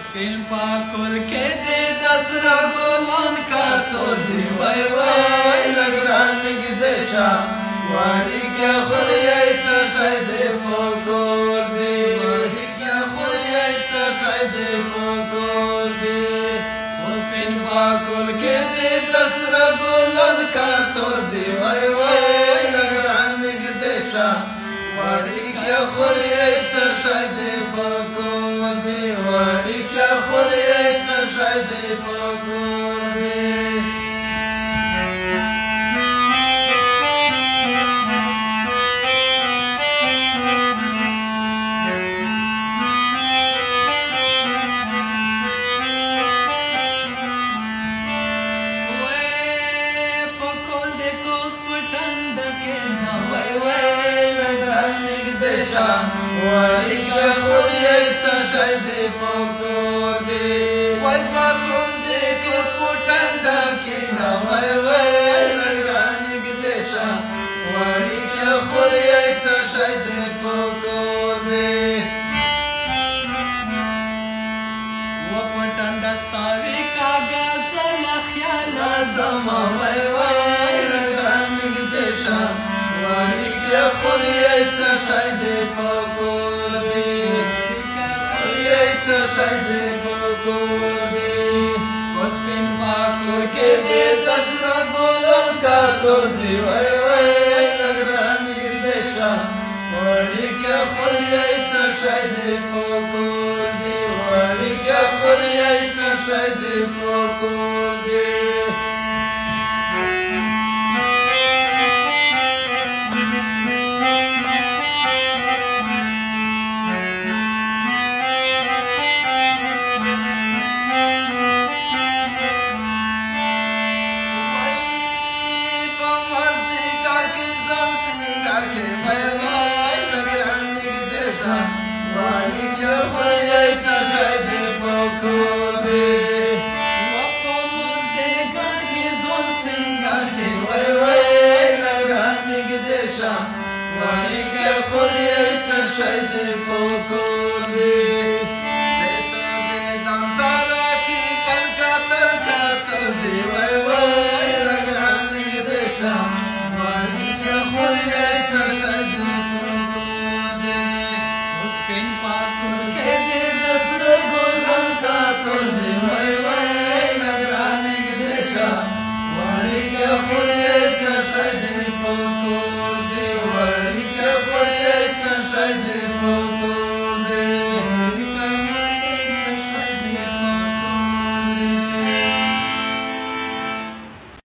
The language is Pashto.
سپین پاکل کې دې د سره ګلان کا تور دی وای وای لګران نږدې شه وړي کې خوريای څه شي دې پکور دی وړي کې خوريای څه شي دې پکور دی سپین پاکل کې دې د سره ګلان کا تور دی وای وای لګران نږدې شه وړي کې خوريای څه شي دې پکور دی وړي کې خوريای څه شي دې پکور دی وړي کې خوريای څه شي دې پکور دی وای پاکل دې کې پټنډه کې نه وای وای لګران نږدې شه وړي کې خوريای څه شي دې پکور دی و پټنډه ستاوي کاغذ له خیال زما وای وای لګران نږدې شه وړي کې خوريای څه شي دې پکور دی خوريای څه شي دې پکور دی سپین پاکل کې دې د سره ګلان کا تور دی وای وای لګران نږدې شه وړي کې خوريای څه شي دې پکور دی وړي کې خوريای څه شي دې